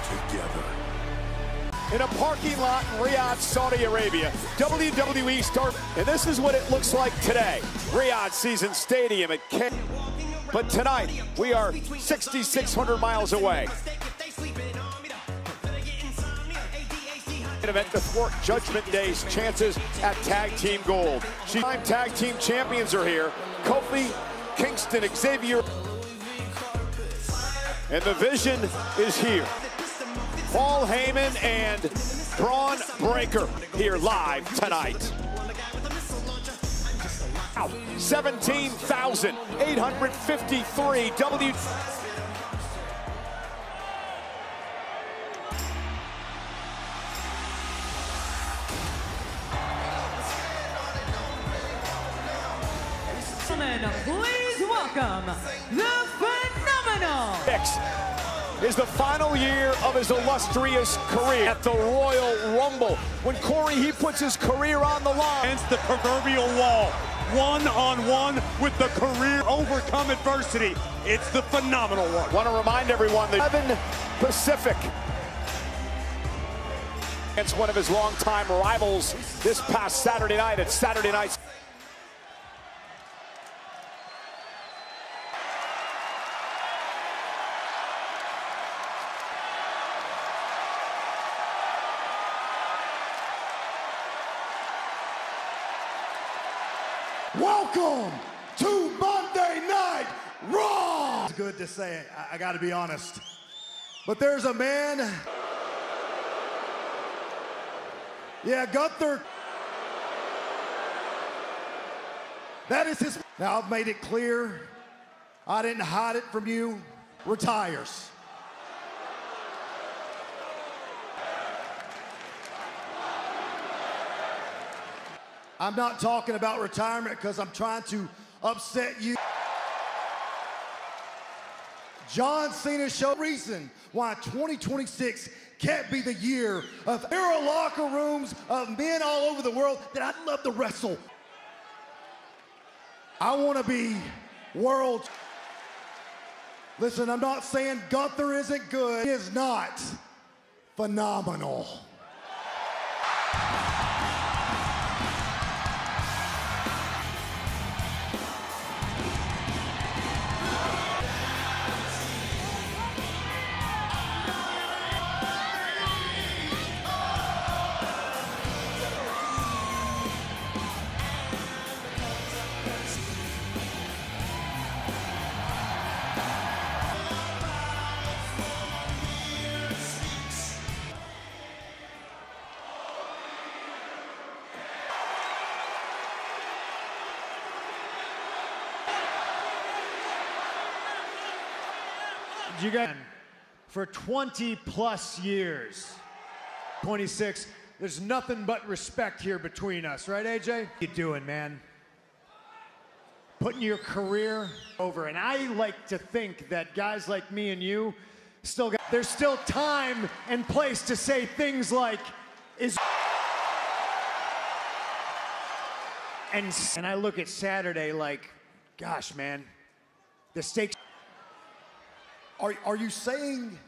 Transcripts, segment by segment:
together. In a parking lot in Riyadh, Saudi Arabia, WWE start, and this is what it looks like today. Riyadh Season Stadium at K. But tonight, we are 6,600 miles away. An event to thwart Judgment Day's chances at Tag Team Gold. Tag Team champions are here. Kofi, Kingston, Xavier. And the Vision is here. Paul Heyman and Braun Breaker here live tonight. 17,853 W. Please welcome the Phenomenal. Next is the final year of his illustrious career at the Royal Rumble. When Corey, he puts his career on the line. Against the proverbial wall, one-on-one with the career, overcome adversity. It's the Phenomenal One. Want to remind everyone that 11 Pacific against one of his longtime rivals this past Saturday night at Saturday Night. Welcome to Monday Night Raw! It's good to say it, I gotta be honest. But there's a man. Yeah, Gunther. That is his. Now I've made it clear. I didn't hide it from you. Retires. I'm not talking about retirement because I'm trying to upset you. John Cena showed reason why 2026 can't be the year of. There are locker rooms of men all over the world that I'd love to wrestle. I want to be world. Listen, I'm not saying Gunther isn't good. He is not phenomenal. You got for 20 plus years. 26, there's nothing but respect here between us, right, AJ? What you doing, man? Putting your career over. And I like to think that guys like me and you still got, there's still time and place to say things like, and I look at Saturday like, gosh, man, the stakes. Are you saying,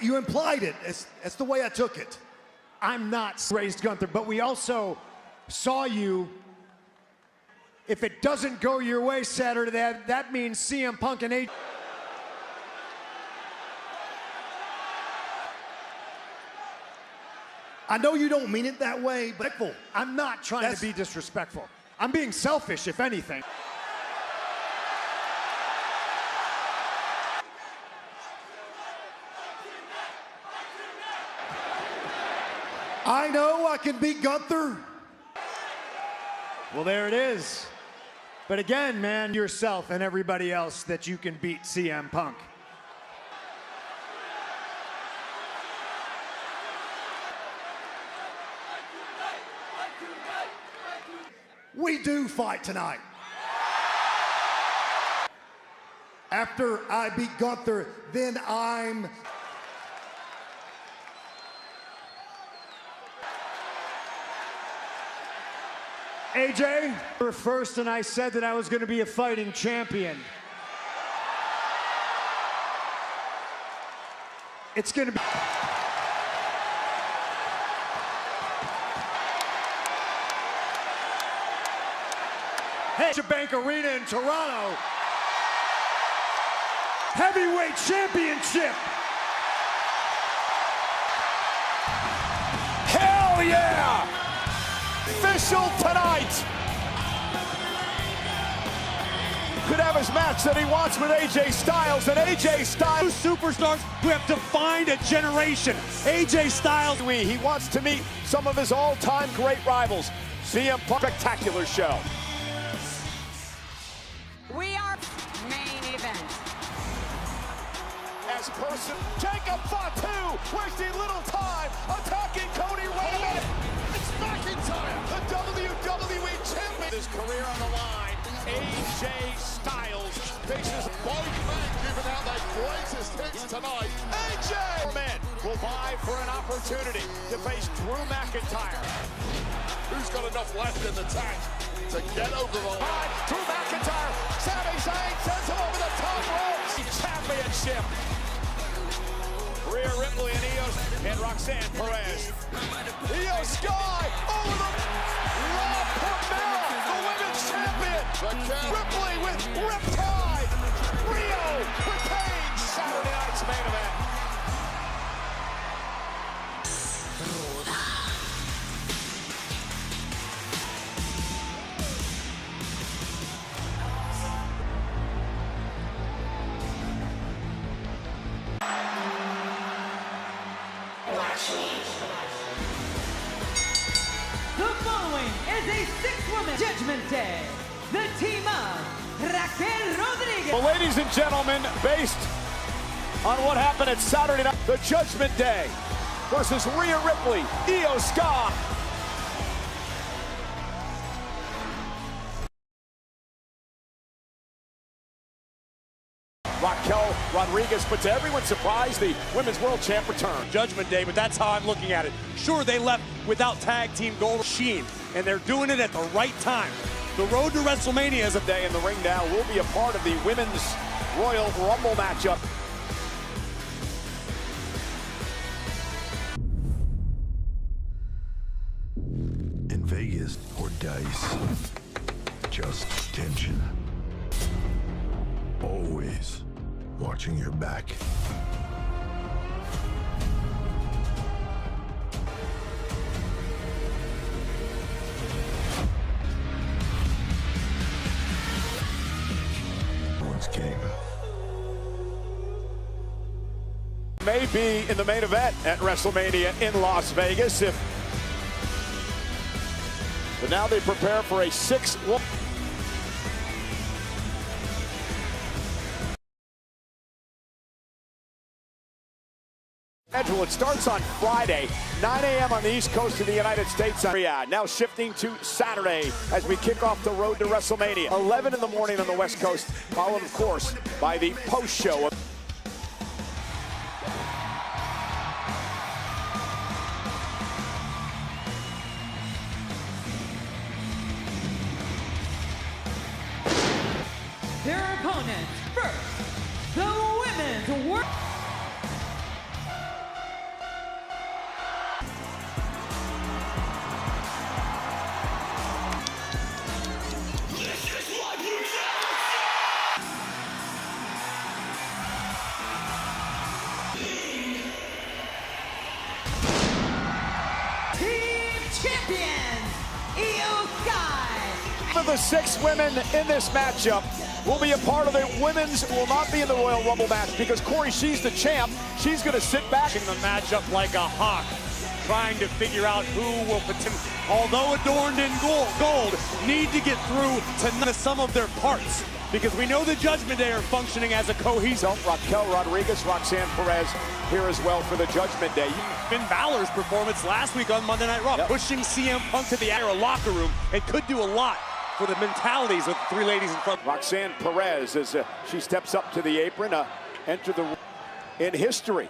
you implied it, that's the way I took it. I'm not raised Gunther, but we also saw you. If it doesn't go your way Saturday, that means CM Punk and AJ. I know you don't mean it that way, but I'm not trying to be disrespectful. I'm being selfish, if anything. I know I can beat Gunther. Well, there it is. But again, man, yourself and everybody else that you can beat CM Punk. We do fight tonight. After I beat Gunther, then I'm... AJ, you were first and I said that I was going to be a fighting champion. It's going to be... Hey, Bank Arena in Toronto. Heavyweight Championship. Hell yeah! Official tonight. Could have his match that he wants with AJ Styles, and AJ Styles. Two superstars who have defined a generation. AJ Styles. He wants to meet some of his all-time great rivals. CM Punk. Spectacular show. We are main event. As person, Jacob Fatu wasting little time, attacking Cody. Wait a minute, it's McIntyre, the WWE champion. His career on the line. AJ Styles faces both men giving out their greatest hits tonight. AJ men will vie for an opportunity to face Drew McIntyre. Who's got enough left in the tank to get over the line? Drew McIntyre, Sami Zayn sends him over the top rope. Championship. Rhea Ripley and and Roxanne Perez. Io Sky over the Rob Portmel, the women's champion. Ripley with Riptide. Rio retains Saturday night's main event. The following is a six-woman Judgment Day. The team of Raquel Rodriguez. Well, ladies and gentlemen, based on what happened at Saturday night, the Judgment Day versus Rhea Ripley, Io Sky. Raquel Rodriguez, but to everyone's surprise, the Women's World Champ returned. Judgment Day, but that's how I'm looking at it. Sure, they left without tag team gold machine, and they're doing it at the right time. The road to WrestleMania is a day in the ring now will be a part of the Women's Royal Rumble matchup. In Vegas, or dice, just tension. Always watching your back. Once game. May be in the main event at WrestleMania in Las Vegas. But now they prepare for a 6-1. It starts on Friday, 9 a.m. on the East Coast of the United States. Now shifting to Saturday as we kick off the road to WrestleMania. 11 in the morning on the West Coast, followed, of course, by the post-show. Their opponents first, the Women's World. Champions, Io Sky. Of the 6 women in this matchup will be a part of the women's, will not be in the Royal Rumble match because Corey, she's the champ. She's going to sit back in the matchup like a hawk, trying to figure out who will potentially, although adorned in gold, need to get through to the sum of their parts. Because we know the Judgment Day are functioning as a cohesive. Raquel Rodriguez, Roxanne Perez here as well for the Judgment Day. Finn Balor's performance last week on Monday Night Raw, pushing CM Punk to the locker room, it could do a lot for the mentalities of the 3 ladies in front. Roxanne Perez, as she steps up to the apron, enter the in history.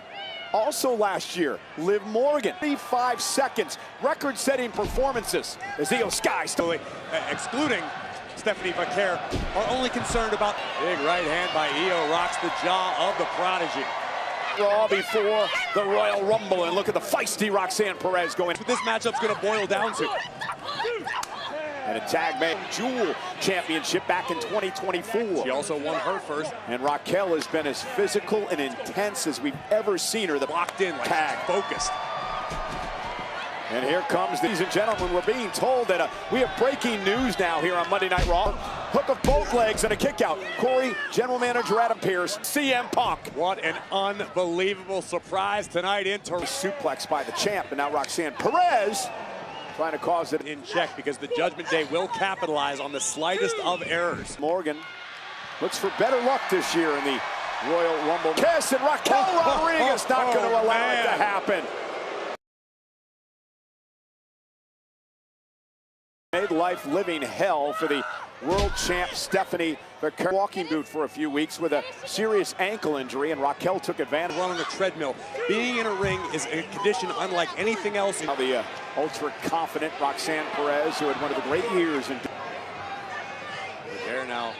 Also last year, Liv Morgan, 35 seconds, record-setting performances as Io Sky still excluding Stephanie Vaquer, are only concerned about big right hand by Io, rocks the jaw of the Prodigy. Raw before the Royal Rumble, and look at the feisty Roxanne Perez going. What this matchup's going to boil down to. And a tag man Jewel championship back in 2024. She also won her first. And Raquel has been as physical and intense as we've ever seen her. The Locked in, like tag focused. And here comes, ladies and gentlemen, we're being told that we have breaking news now here on Monday Night Raw. Hook of both legs and a kick out. Corey, General Manager Adam Pearce, CM Punk. What an unbelievable surprise tonight into Suplex by the champ, and now Roxanne Perez trying to cause it in check because the Judgment Day will capitalize on the slightest of errors. Morgan looks for better luck this year in the Royal Rumble. Kiss, and Raquel Rodriguez not going to allow it to happen. Made life living hell for the world champ Stephanie Becerra. Walking boot for a few weeks with a serious ankle injury, and Raquel took advantage. Run on a treadmill. Being in a ring is a condition unlike anything else. Now the ultra confident Roxanne Perez, who had one of the great years. There now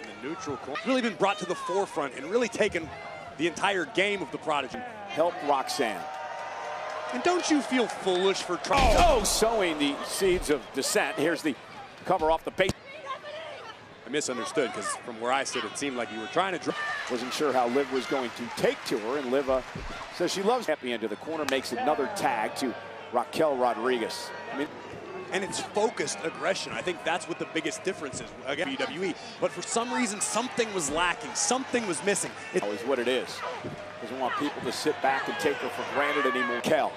in the neutral corner. Really been brought to the forefront and really taken the entire game of the Prodigy. Help Roxanne. And don't you feel foolish for trying? Oh, sowing the seeds of dissent. Here's the cover off the base. I misunderstood because from where I stood, it seemed like you were trying to. Wasn't sure how Liv was going to take to her, and Liv says she loves happy into the corner, makes another tag to Raquel Rodriguez. I mean, and it's focused aggression. I think that's what the biggest difference is against WWE. But for some reason, something was lacking. Something was missing. It is what it is. Doesn't want people to sit back and take her for granted anymore. Kel.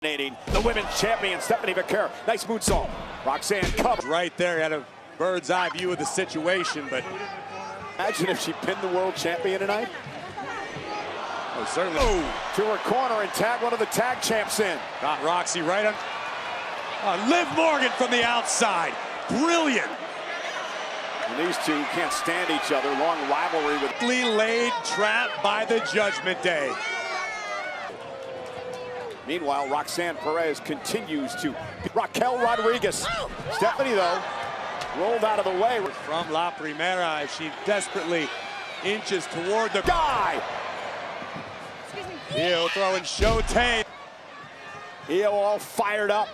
The women's champion, Stephanie Becerra. Nice moonsault. Roxanne covered. Right there, had a bird's eye view of the situation, but imagine if she pinned the world champion tonight. Oh, certainly. Oh, to her corner and tag one of the tag champs in. Got Roxy right on. Liv Morgan from the outside. Brilliant. And these two can't stand each other. Long rivalry with laid trap by the Judgment Day. Meanwhile, Roxanne Perez continues to Raquel Rodriguez. Stephanie, though, rolled out of the way. From La Primera, as she desperately inches toward the guy. Io throwing Showtime. Io all fired up.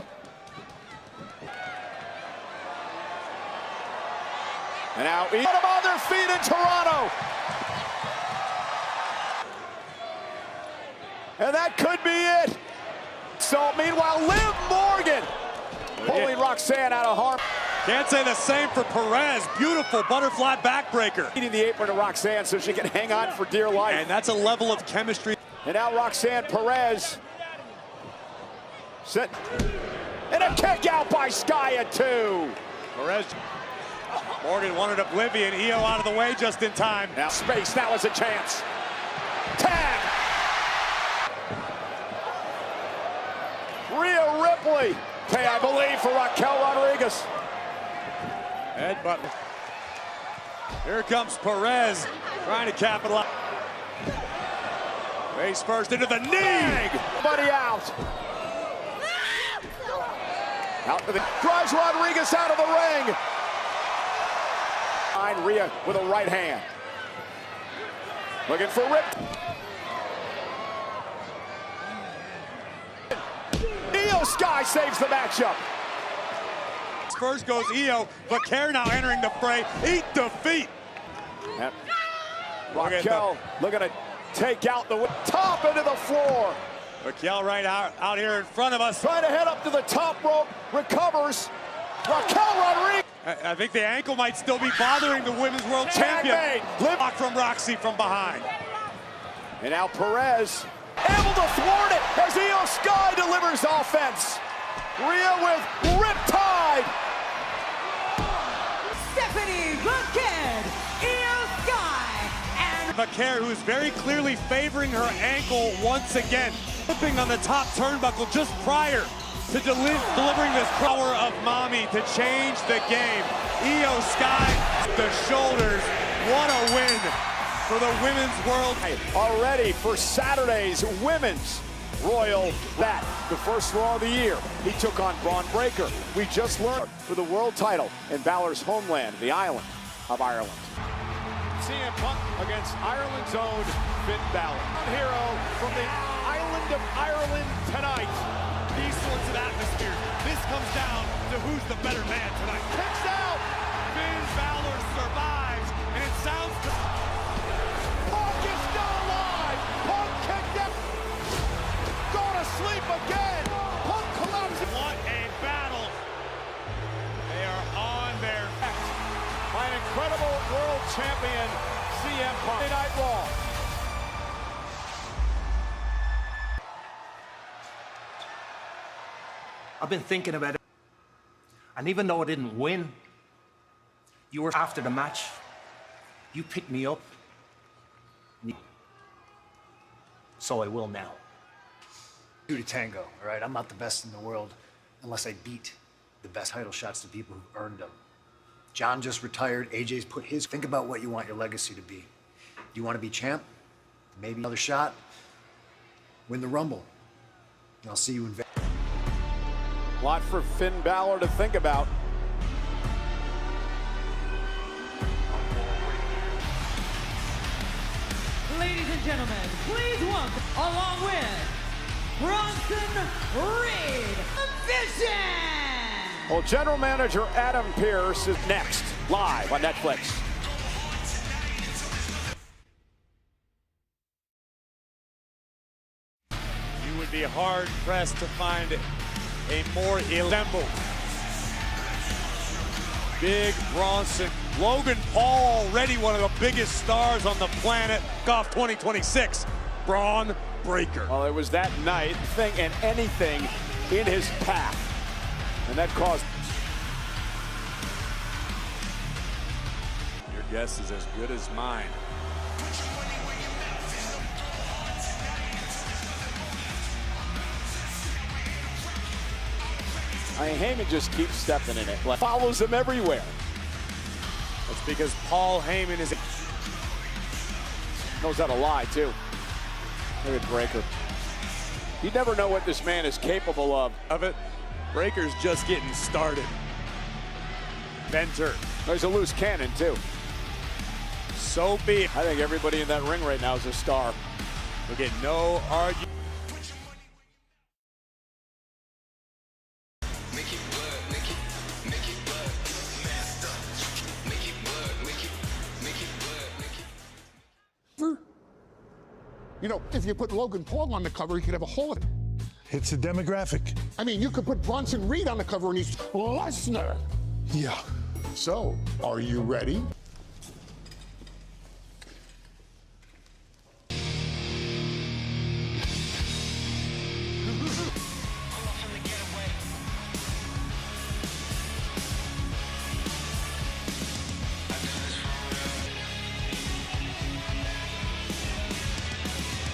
And now put them on their feet in Toronto. And that could be it. So meanwhile, Liv Morgan pulling Roxanne out of harm. Can't say the same for Perez. Beautiful butterfly backbreaker. Eating the apron to Roxanne so she can hang on for dear life. And that's a level of chemistry. And now Roxanne Perez. Set. And a kick out by Skya, too. Perez. Morgan wanted oblivion. Io out of the way just in time. Now space, now is a chance. Tag! Rhea Ripley. Hey, I believe for Raquel Rodriguez. Headbutt. Here comes Perez trying to capitalize. Face first into the knee. Buddy out. Out to the drives Rodriguez out of the ring. Rhea with a right hand. Looking for Rip. Io Sky saves the matchup. First goes Io. Becerra now entering the fray. Eat defeat. And Raquel looking to take out the top into the floor. Raquel right out here in front of us. Trying to head up to the top rope. Recovers. Raquel Rodriguez. I think the ankle might still be bothering the Women's World Champion. Block from Roxy from behind. And now Perez able to thwart it as Io Sky delivers offense. Rhea with Riptide. Stephanie Becerra, Io Sky, and Becerra, who's very clearly favoring her ankle once again. Flipping on the top turnbuckle just prior to delivering this power of mommy to change the game. Io Sky, the shoulders. What a win for the Women's World. Already for Saturday's Women's Royal that the first Raw of the year. He took on Braun Breaker. We just learned for the world title in Balor's homeland, the island of Ireland. CM Punk against Ireland's own Finn Balor. Hero from the island of Ireland tonight. These sorts of atmospheres. This comes down to who's the better man tonight. Kicks out. Finn Balor survives, and it sounds good. Punk is still alive. Punk kicked out. Going to sleep again. Punk collapses. What a battle. They are on their back. By an incredible world champion, CM Punk. Monday Night Raw. I've been thinking about it, and even though I didn't win, you were after the match. You picked me up, so I will now. Two to tango, all right? I'm not the best in the world unless I beat the best title shots to people who earned them. John just retired. AJ's put his. Think about what you want your legacy to be. Do you want to be champ? Maybe another shot. Win the Rumble. And I'll see you in Vegas. A lot for Finn Balor to think about. Ladies and gentlemen, please welcome, along with Bronson Reed, Vision! Well, General Manager Adam Pearce is next, live on Netflix. You would be hard-pressed to find a more assembled Big Bronson. Logan Paul, already one of the biggest stars on the planet. Off 2026, Braun Breaker. Well, it was that night, thing and anything in his path. And that caused... Your guess is as good as mine. I mean, Heyman just keeps stepping in it. Follows him everywhere. That's because Paul Heyman is... Knows how to lie, too. Look at Breaker. You never know what this man is capable of. Breaker's just getting started. Venter. There's a loose cannon, too. So be it. I think everybody in that ring right now is a star. We'll get no argument. You know, if you put Logan Paul on the cover, he could have a hole in it. It's a demographic. I mean, you could put Bronson Reed on the cover and he's Lesnar. Yeah. So, are you ready?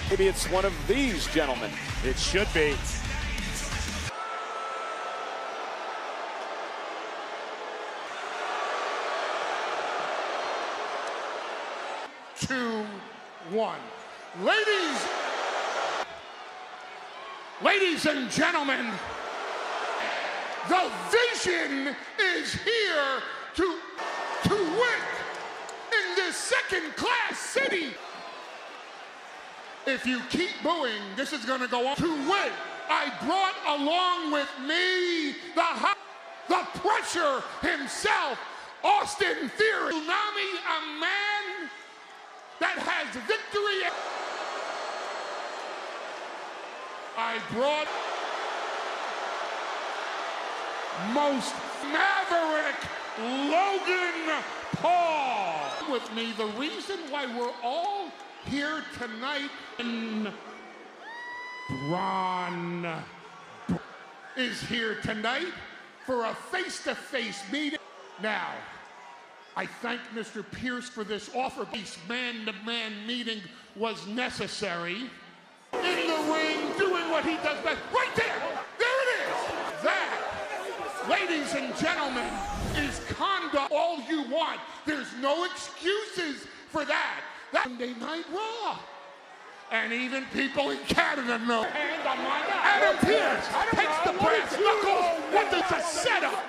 Maybe it's one of these gentlemen. It should be. Two, one. Ladies and gentlemen, the Vision is here to win in this second-class city. If you keep booing, this is going to go on. To win, I brought along with me the pressure himself, Austin Theory. Tsunami, a man that has victory. I brought most maverick Logan Paul with me. The reason why we're all here tonight in Braun is here tonight for a face-to-face meeting. Now, I thank Mr. Pearce for this offer. This man-to-man meeting was necessary. In the ring, doing what he does best. Right there! There it is! That, ladies and gentlemen, is conduct all you want. There's no excuses for that. That Monday Night Raw. And even people in Canada know. Adam Pearce takes the brass knuckles. What is a setup?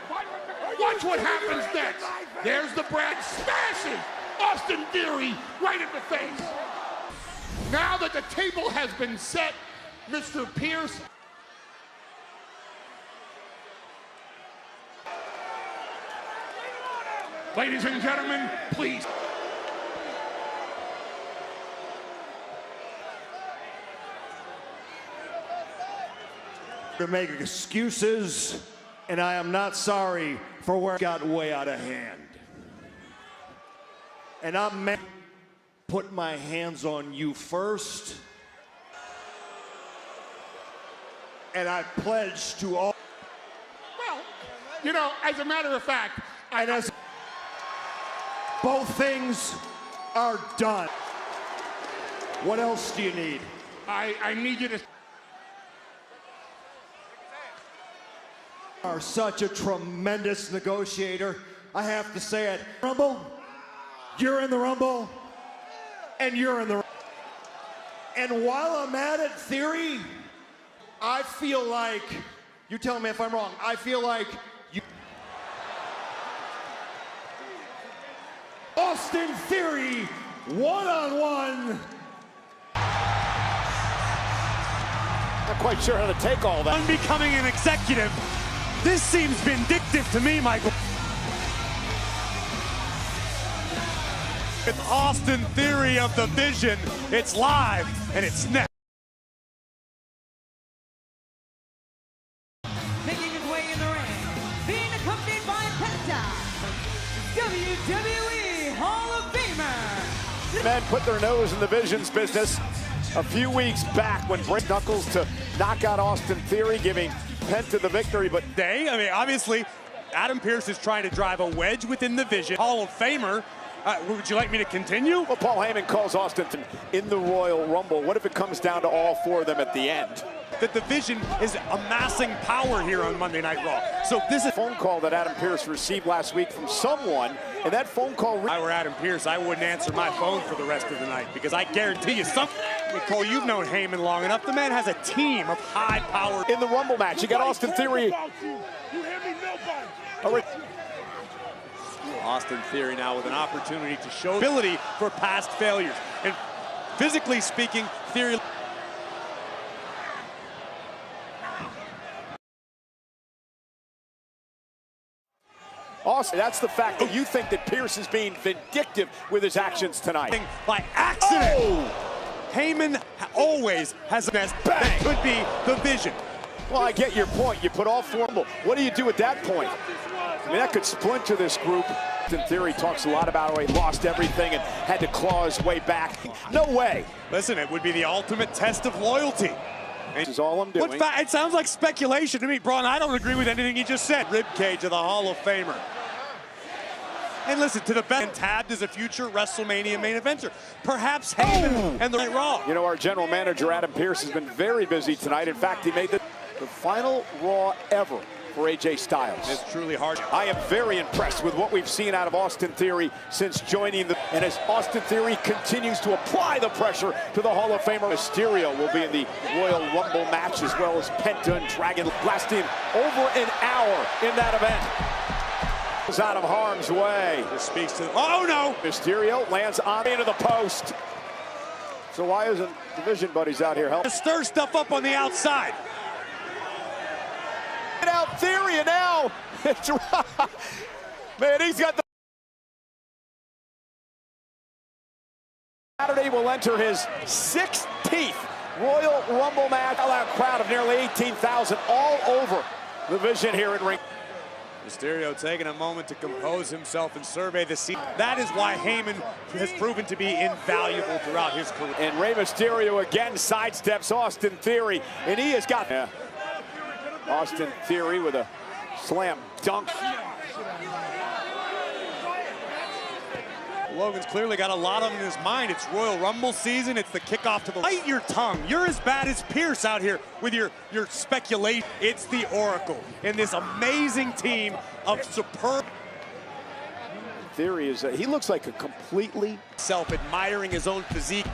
Watch what happens next. There's the brass smashes Austin Theory right in the face. Now that the table has been set, Mr. Pearce. Ladies and gentlemen, please. To make excuses, and I am not sorry for where it got way out of hand. And I'm put my hands on you first, and I pledge to all. Well, you know, as a matter of fact, both things are done. What else do you need? I need you to. Are such a tremendous negotiator. I have to say it. Rumble, you're in the Rumble, and you're in the. And while I'm at it, Theory, I feel like, you tell me if I'm wrong, I feel like you. Austin Theory, one-on-one. Not quite sure how to take all that. Becoming an executive. This seems vindictive to me, Michael. With Austin Theory of the Vision, it's live and it's next. Making his way in the ring, being accompanied by Penta, WWE Hall of Famer. Men put their nose in the Vision's business a few weeks back when Brent Knuckles to knock out Austin Theory, giving Penta the victory. But I mean, obviously, Adam Pearce is trying to drive a wedge within the Vision. Hall of Famer. Would you like me to continue? Well, Paul Heyman calls Austin in the Royal Rumble. What if it comes down to all four of them at the end? That the Vision is amassing power here on Monday Night Raw. So this is a phone call that Adam Pearce received last week from someone, and that phone call. If I were Adam Pearce, I wouldn't answer my phone for the rest of the night, because I guarantee you something. Cole, you've known Heyman long enough. The man has a team of high power. In the Rumble match, you got Austin Theory. Austin Theory now with an opportunity to show ability for past failures. And physically speaking, Theory. Austin, that's the fact that you think that Pearce is being vindictive with his actions tonight. By accident. Oh! Heyman always has a mess that could be the Vision. Well, I get your point. You put all four. What do you do at that point? I mean, that could splinter this group. In theory, talks a lot about how he lost everything and had to claw his way back. No way. Listen, it would be the ultimate test of loyalty. This is all I'm doing. It sounds like speculation to me, Braun. I don't agree with anything he just said. Ribcage of the Hall of Famer. And listen, to the best, tabbed as a future WrestleMania main eventer. Perhaps Heyman and the Night Raw. You know, our general manager, Adam Pearce, has been very busy tonight. In fact, he made the final Raw ever for AJ Styles. It's truly hard. I am very impressed with what we've seen out of Austin Theory since joining the. And as Austin Theory continues to apply the pressure to the Hall of Famer, Mysterio will be in the Royal Rumble match, as well as Penta and Dragon, lasting over an hour in that event. Out of harm's way. This speaks to. Oh no! Mysterio lands on into the post. So why isn't the Vision buddies out here helping? Stir stuff up on the outside. Get out Theory, and now man, he's got the. Saturday will enter his 16th Royal Rumble match. A crowd of nearly 18,000 all over the Vision here at ring. Mysterio taking a moment to compose himself and survey the scene. That is why Heyman has proven to be invaluable throughout his career. And Rey Mysterio again sidesteps Austin Theory, and he has got Austin Theory with a slam dunk. Logan's clearly got a lot of them in his mind. It's Royal Rumble season. It's the kickoff to the. Bite your tongue. You're as bad as Pearce out here with your speculation. It's the Oracle in this amazing team of superb. Theory is he looks like a completely self-admiring his own physique.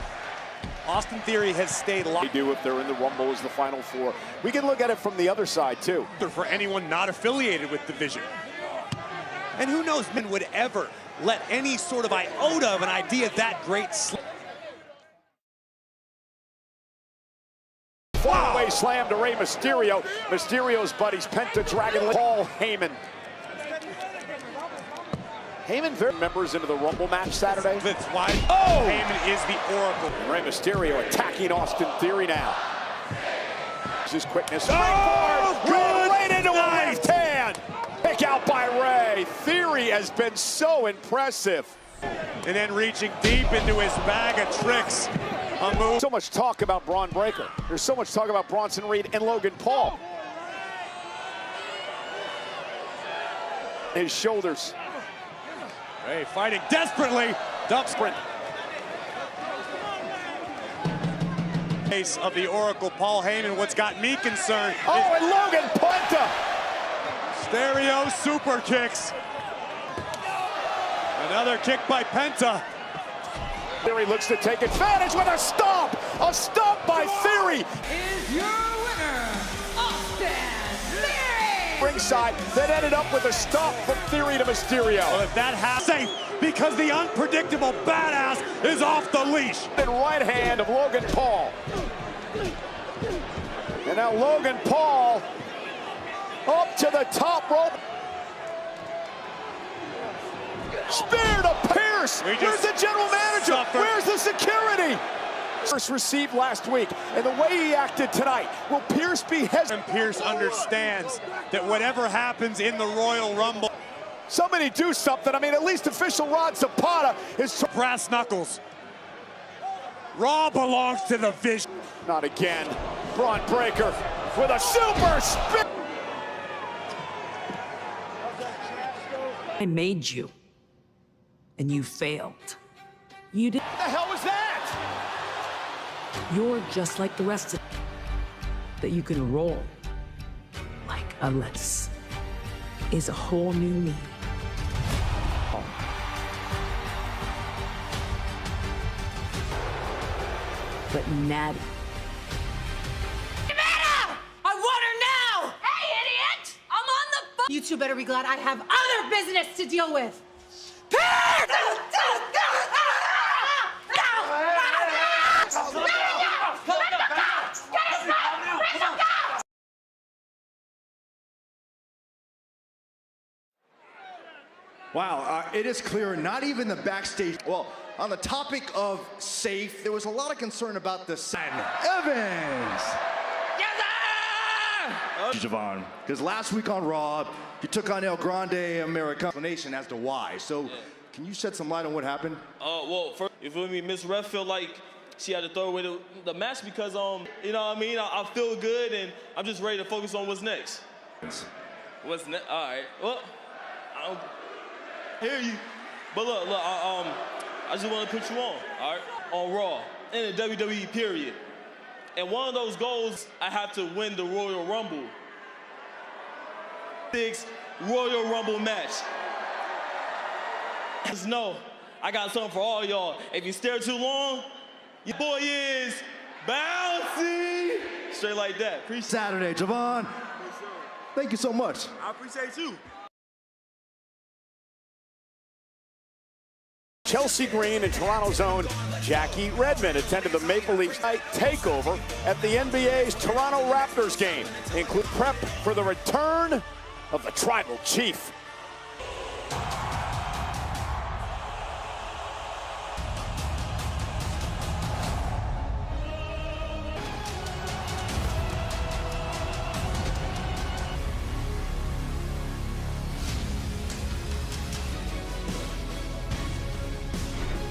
Austin Theory has stayed locked. They do if they're in the Rumble as the Final Four. We can look at it from the other side, too. For anyone not affiliated with the division. And who knows, men would ever let any sort of iota of an idea that great slip. Flyaway slam to Rey Mysterio. Mysterio's buddies, Penta Dragon, Paul Heyman. Heyman very members into the Rumble match Saturday. That's why Heyman is the Oracle. Rey Mysterio attacking Austin Theory now. His quickness. Right into a left hand. Pick out by Rey. Theory has been so impressive. And then reaching deep into his bag of tricks. So much talk about Braun Breaker. There's so much talk about Bronson Reed and Logan Paul. His shoulders. Rey fighting desperately. Dump sprint. Case of the Oracle, Paul Heyman. What's got me concerned? Oh, and Logan Penta. Stereo super kicks. Another kick by Penta. Theory looks to take advantage with a stomp. A stomp by Theory. Is your winner, Austin Theory! Ringside that ended up with a stomp from Theory to Mysterio. Well, if that happens, safe because the unpredictable badass is off the leash. And right hand of Logan Paul. And now Logan Paul up to the top rope. Spear to Pierce. Where's the general manager? Where's the security? Pierce received last week, and the way he acted tonight, will Pierce be hesitant? And Pierce understands that whatever happens in the Royal Rumble, somebody do something. I mean, at least official Rod Zapata is brass knuckles. Raw belongs to the Vision. Not again. Braun Breaker with a super spin. I made you, and you failed. You did. What the hell was that? You're just like the rest of that you can roll like a lettuce is a whole new me. But Natty. I want her now! Hey, idiot! I'm on the phone! You two better be glad I have other business to deal with. Wow, it is clear, not even the backstage. Well, on the topic of safe, there was a lot of concern about the Evans. Javon, because last week on Raw, you took on El Grande Americano explanation as to why. So, can you shed some light on what happened? Well, first, you feel me? Miss Ref felt like she had to throw away the match because, you know what I mean? I feel good and I'm just ready to focus on what's next. What's next? All right. Well, I don't hear you. But look, I just want to put you on, all right? On Raw, in the WWE period. And one of those goals, I have to win the Royal Rumble. 6 Royal Rumble match. Just know, I got something for all y'all. If you stare too long, your boy is bouncy. Straight like that. Appreciate Saturday, Javon. Thank you so much. I appreciate you. Chelsea Green and Toronto's own Jackie Redmond attended the Maple Leafs night takeover at the NBA's Toronto Raptors game, include prep for the return of the Tribal Chief.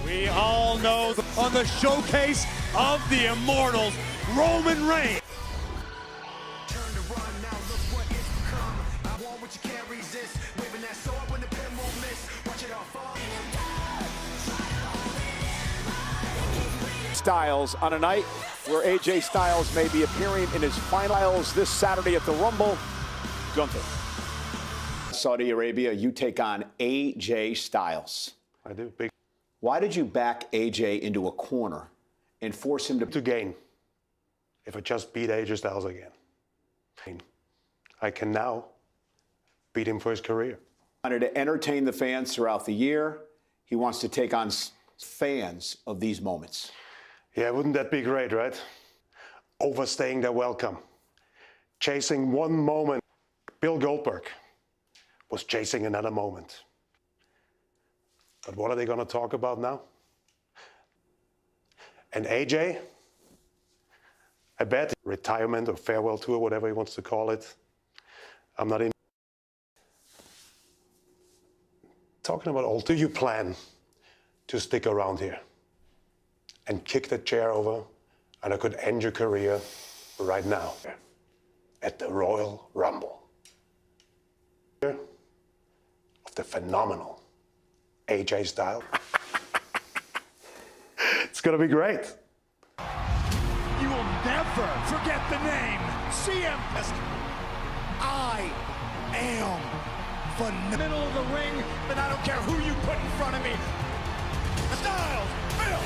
We all know on the showcase of the Immortals, Roman Reigns. Styles on a night where AJ Styles may be appearing in his finals this Saturday at the Rumble. Gunther. Saudi Arabia, you take on AJ Styles. I do. Big. Why did you back AJ into a corner and force him to gain if I just beat AJ Styles again. I can now beat him for his career. Wanted to entertain the fans throughout the year. He wants to take on fans of these moments. Yeah, wouldn't that be great, right? Overstaying their welcome. Chasing one moment. Bill Goldberg was chasing another moment. But what are they going to talk about now? And AJ, I bet retirement or farewell tour, whatever he wants to call it. I'm not in. Talking about all, do you plan to stick around here and kick the chair over, and I could end your career right now at the Royal Rumble of the phenomenal AJ Styles? It's gonna be great. You will never forget the name CM. I am the middle of the ring, and I don't care who you put in front of me. Styles, Bill.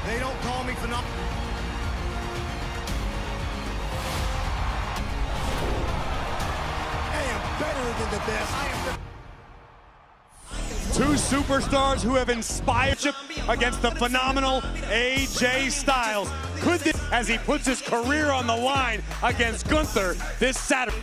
They don't call me phenomenal. I am better than the best. I am the Two superstars who have inspired against the phenomenal AJ Styles. Could this, as he puts his career on the line against Gunther this Saturday?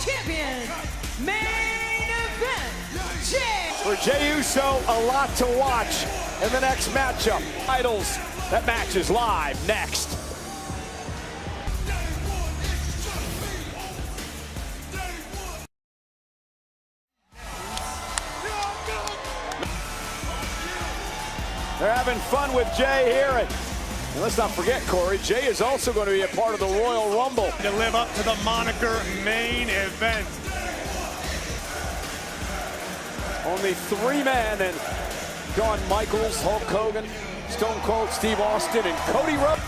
Champion, main event, For Jey Uso, a lot to watch in the next matchup. Titles, that match is live next. They're having fun with Jey here. And let's not forget, Corey, Jey is also going to be a part of the Royal Rumble. To live up to the moniker main event. Only 3 men, and Shawn Michaels, Hulk Hogan, Stone Cold Steve Austin, and Cody Rhodes.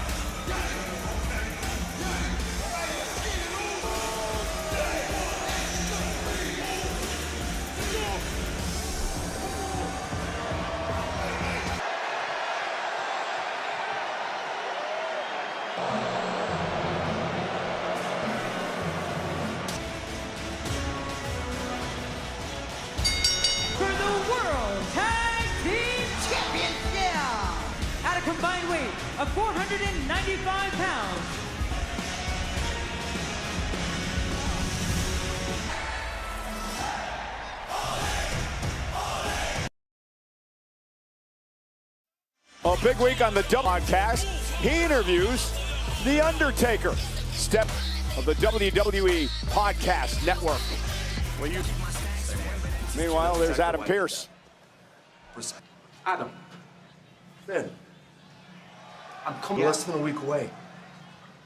Combined weight of 495 pounds. A big week on the Double Podcast. He interviews The Undertaker, step of the WWE Podcast Network. Meanwhile, there's Adam Pearce. Adam. Finn, I'm coming less than a week away.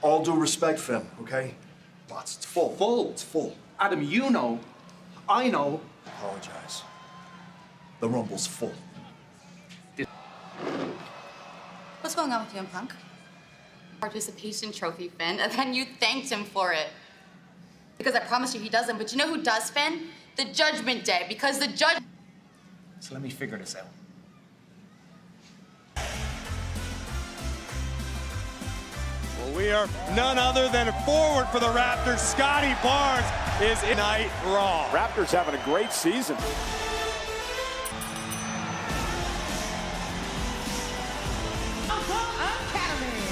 All due respect, Finn, okay? Lots. It's full. Full? It's full. Adam, you know, I know. Apologize. The Rumble's full. What's going on with you and Punk? Participation trophy, Finn, and then you thanked him for it. Because I promise you he doesn't, but you know who does, Finn? The Judgment Day, because the judge... So let me figure this out. We are none other than forward for the Raptors. Scotty Barnes is in Night Raw. Raptors having a great season. Academy,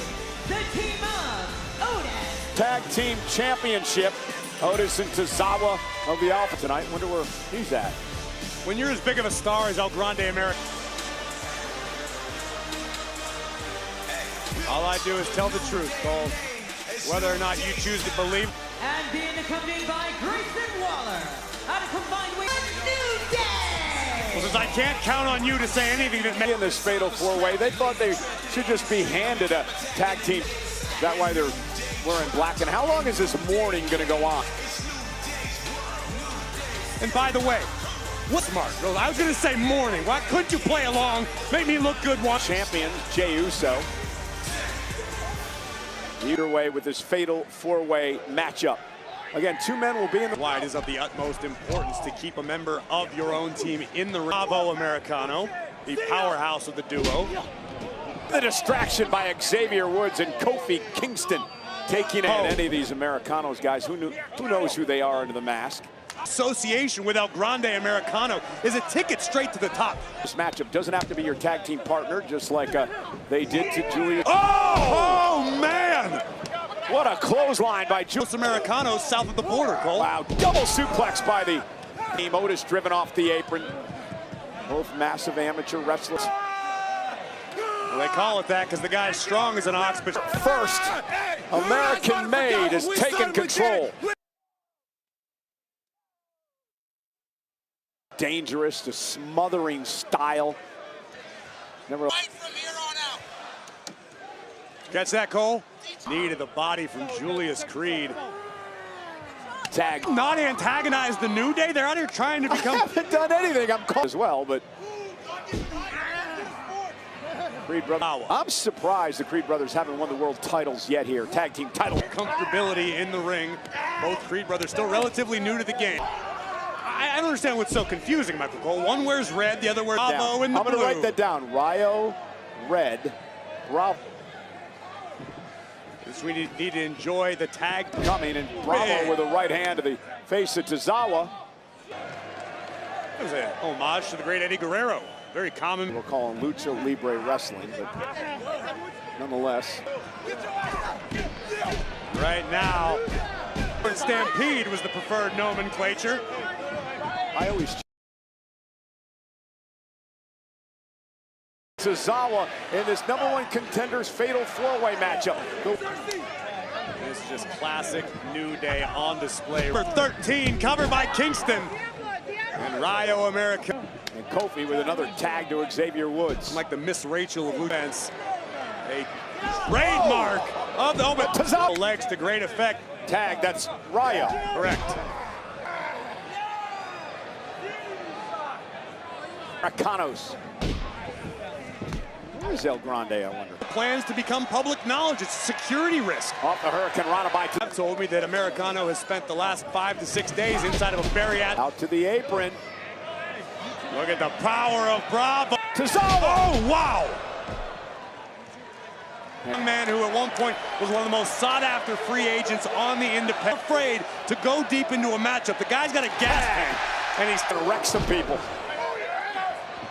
the team of Otis. Tag Team Championship. Otis and Tozawa of the Alpha tonight. Wonder where he's at. When you're as big of a star as El Grande America, all I do is tell the truth, Cole. Whether or not you choose to believe. And being accompanied by Grayson Waller. Out of combined weight, New Day. Well, since I can't count on you to say anything that in this fatal 4-way, they thought they should just be handed a tag team. That way they're wearing black. And how long is this mourning going to go on? And by the way, what's smart? I was going to say morning. Why couldn't you play along? Make me look good. Champion Jey Uso. Either way with this fatal four-way matchup. Again, two men will be in the... Why it is of the utmost importance to keep a member of your own team in the ring. Bravo Americano, the powerhouse of the duo. The distraction by Xavier Woods and Kofi Kingston taking in any of these Americanos, guys. Who knows who they are under the mask? Association with El Grande Americano is a ticket straight to the top. This matchup doesn't have to be your tag team partner, just like they did to Julius. Oh man! What a clothesline by Julius Americano south of the border, Cole. Wow, double suplex by the team. Otis driven off the apron. Both massive amateur wrestlers. Well, they call it that because the guy's strong as an ox, but first, American Made has taken control. Dangerous, the smothering style. Never. Catch that, Cole? Knee to the body from Julius Creed. Tag. Not antagonize the New Day. They're out here trying to become. I haven't done anything. I'm called as well, but. Creed brothers. I'm surprised the Creed brothers haven't won the world titles yet here. Tag team title. Comfortability in the ring. Both Creed brothers still relatively new to the game. I don't understand what's so confusing, Michael Cole. One wears red, the other wears Bravo in the blue. I'm going to write that down. Ryo, red, Bravo. We need to enjoy the tag coming, and Bravo with a right hand to the face of Tozawa. It was an homage to the great Eddie Guerrero. Very common. We'll call him Lucha Libre Wrestling, but nonetheless. Right now, Stampede was the preferred nomenclature. I always Tozawa in this #1 contenders fatal four-way matchup. This is just classic New Day on display. Number 13 covered by Kingston and Ryo America. And Kofi with another tag to Xavier Woods. Like the Miss Rachel of defense. A trademark of the Tozawa legs to great effect. Tag, that's Ryo. Correct. Americanos. Where's El Grande, I wonder? Plans to become public knowledge. It's a security risk. Off the Hurricane Rana by told me that Americano has spent the last 5 to 6 days inside of a bariatric. Out to the apron. Look at the power of Bravo. Tozawa! Oh, wow! A man who at one point was one of the most sought-after free agents on the independent. Afraid to go deep into a matchup. The guy's got a gas tank, and he's going to wreck some people.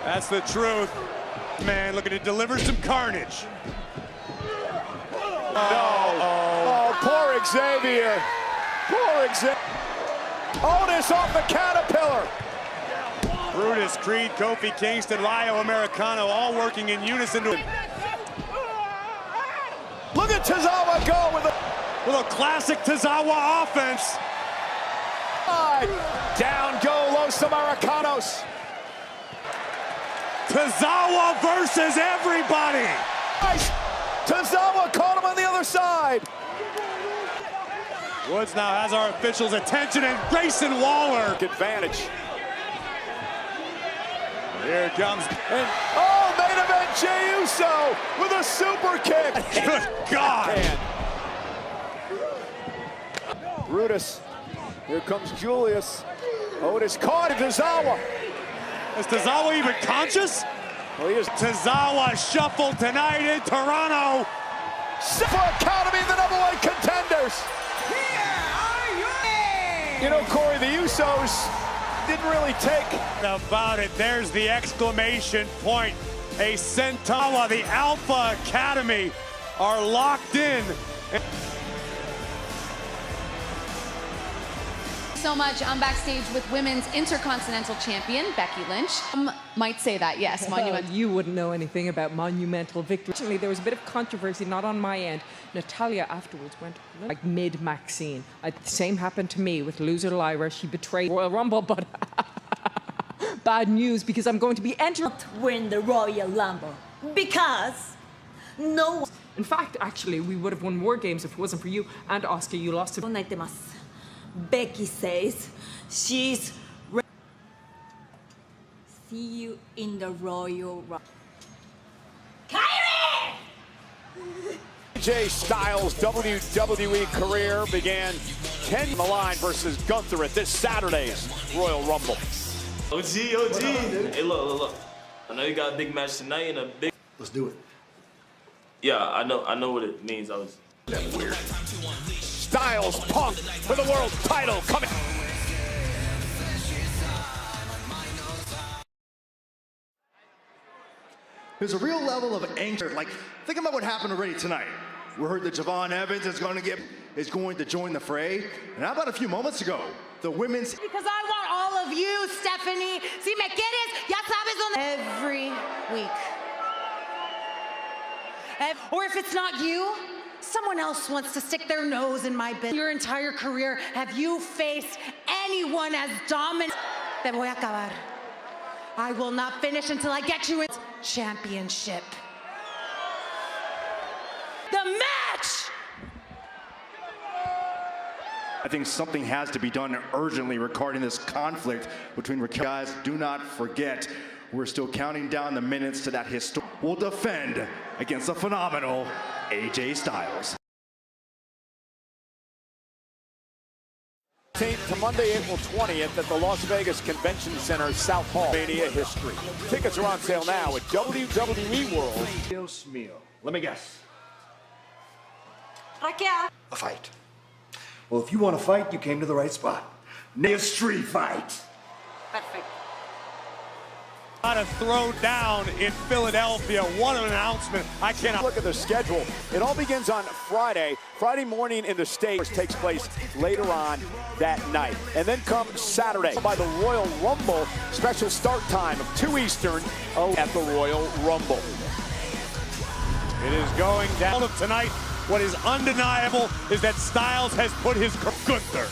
That's the truth. Man, looking to deliver some carnage. Oh, poor Xavier. Poor Xavier. Otis off the Caterpillar. Brutus, Creed, Kofi Kingston, Ryo Americano, all working in unison. Look at Tozawa go with a classic Tozawa offense. Down go Los Americanos. Tozawa versus everybody. Nice. Tozawa caught him on the other side. Woods now has our officials' attention, and Grayson Waller. Advantage. Here it comes. And main event Jey Uso with a super kick. Good God. Brutus. Here comes Julius. Otis caught Tozawa. Is Tozawa even conscious? Well, he is. Tozawa shuffled tonight in Toronto. For Academy, the #1 contenders. You know, Corey, the Usos didn't really take about it. There's the exclamation point. A Centawa, the Alpha Academy, are locked in. So much. I'm backstage with Women's Intercontinental Champion Becky Lynch. Might say that, yes. Monumental. You wouldn't know anything about monumental victory. Actually, there was a bit of controversy, not on my end. Natalia afterwards went like mid-Maxine. Same happened to me with loser Lyra. She betrayed Royal Rumble, but bad news because I'm going to be entering. Win the Royal Rumble because no. In fact, actually, we would have won more games if it wasn't for you and Oscar. You lost it. Becky says she's see you in the Royal Rumble. AJ Styles' WWE career began 10 on the line versus Gunther at this Saturday's Royal Rumble. OG. Hey, look. I know you got a big match tonight and a big... Let's do it. Yeah, I know what it means. I was... That weird. Styles Punk for the world title coming. There's a real level of anger. Like, think about what happened already tonight. We heard that Javon Evans is going to join the fray. And how about a few moments ago, the women's... Because I want all of you, Stephanie. Si me quieres, ya sabes dónde... Every week. Or if it's not you, someone else wants to stick their nose in my business. Your entire career, have you faced anyone as dominant? Te voy a acabar. I will not finish until I get you in championship. The match! I think something has to be done urgently regarding this conflict between Raquel. Guys, do not forget, we're still counting down the minutes to that historic. Will defend against the phenomenal AJ Styles. To Monday, April 20th at the Las Vegas Convention Center, South Hall. Mania history. Tickets are on sale now at WWE World. Dios mío. Let me guess. Raquel. A fight. Well, if you want to fight, you came to the right spot. A street fight. Perfect. Got to throw down in Philadelphia. What an announcement. I cannot look at the schedule. It all begins on Friday. Friday morning in the States takes place later on that night. And then comes Saturday by the Royal Rumble. Special start time of 2 Eastern at the Royal Rumble. It is going down tonight. What is undeniable is that Styles has put his Gunther.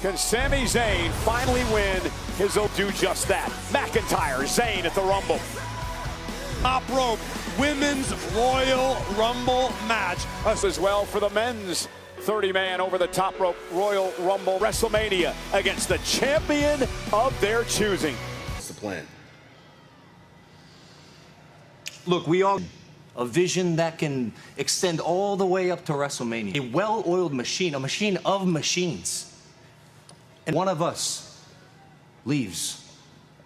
Can Sami Zayn finally win his do just that? McIntyre, Zayn at the Rumble. Top rope women's Royal Rumble match. As well for the men's 30-man over the top rope Royal Rumble WrestleMania against the champion of their choosing. What's the plan? Look, we all... a vision that can extend all the way up to WrestleMania. A well-oiled machine, a machine of machines. And one of us leaves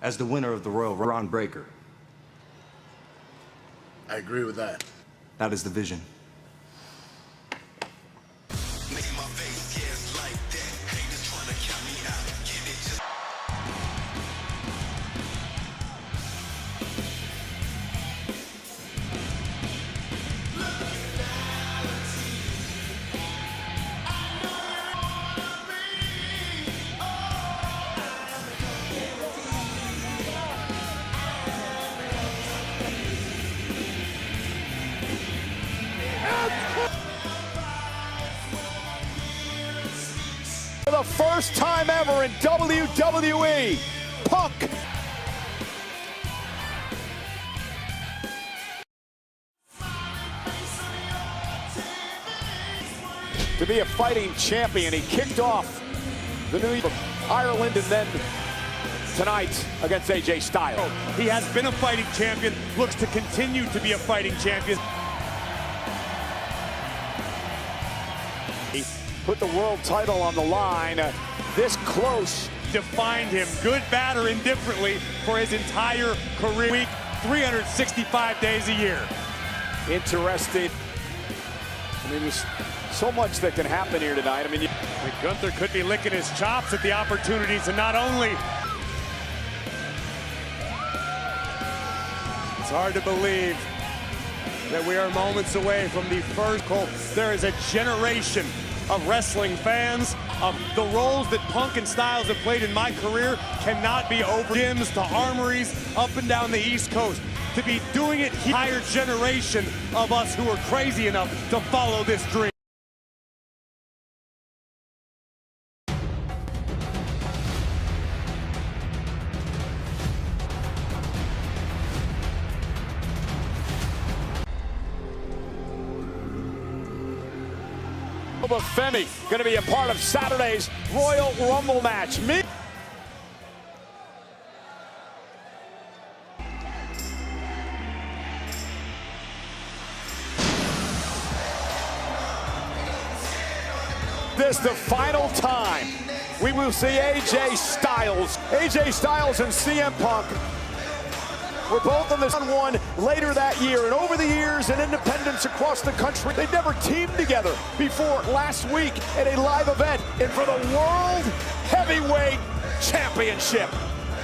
as the winner of the Royal Rumble. Breaker. I agree with that. That is the vision. For the first time ever in WWE, Punk. To be a fighting champion, he kicked off the new from Ireland and then tonight against AJ Styles. He has been a fighting champion, looks to continue to be a fighting champion. He put the world title on the line this close. Defined him, good, bad, or indifferently, for his entire career. Week, 365 days a year. Interesting. I mean, there's so much that can happen here tonight. I mean, Gunther could be licking his chops at the opportunity to not only... It's hard to believe that we are moments away from the first goal. There is a generation of wrestling fans. The roles that Punk and Styles have played in my career cannot be over. Gyms to armories up and down the East Coast. To be doing it, entire generation of us who are crazy enough to follow this dream. Femi going to be a part of Saturday's Royal Rumble match. This the final time we will see AJ Styles. AJ Styles and CM Punk were both on this one later that year. And over the years and independents across the country, they'd never teamed together before last week at a live event and for the World Heavyweight Championship.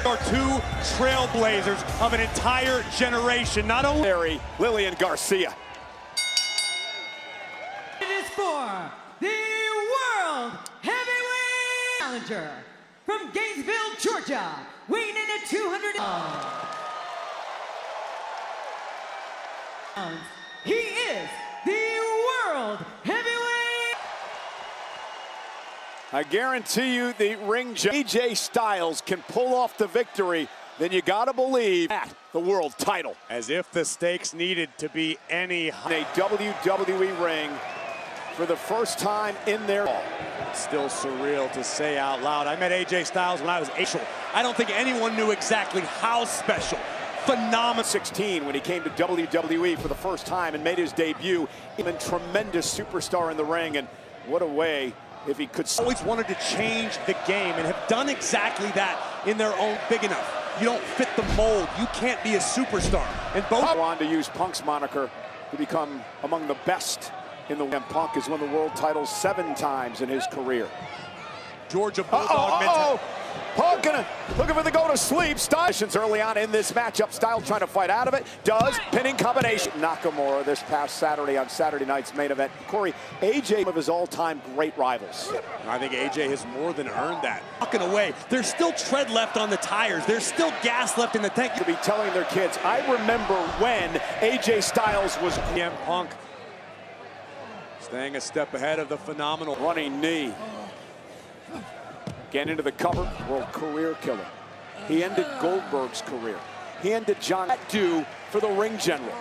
Are two trailblazers of an entire generation. Not only Lillian Garcia. It is for the World Heavyweight Challenger from Gainesville, Georgia, weighing in at 200 pounds. He is the World Heavyweight. I guarantee you the ring AJ Styles can pull off the victory, then you gotta believe at the world title. As if the stakes needed to be any higher. A WWE ring for the first time in their Still surreal to say out loud. I met AJ Styles when I was 8. I don't think anyone knew exactly how special. Phenomenal. 16 when he came to WWE for the first time and made his debut. Even tremendous superstar in the ring, and what a way if he could. Always wanted to change the game and have done exactly that in their own. Big enough. You don't fit the mold. You can't be a superstar. And both on to use Punk's moniker to become among the best in the world. Punk has won the world title 7 times in his career. Georgia Bulldog mentality. Punk looking for the go to sleep. Styles early on in this matchup. Styles trying to fight out of it. Does. Pinning combination. Nakamura this past Saturday on Saturday night's main event. Corey, AJ, one of his all-time great rivals. I think AJ has more than earned that. Walking away. There's still tread left on the tires. There's still gas left in the tank. To be telling their kids, I remember when AJ Styles was CM Punk staying a step ahead of the phenomenal running knee. Getting into the cover, world career killer. He ended Goldberg's career. He ended John do for the ring general.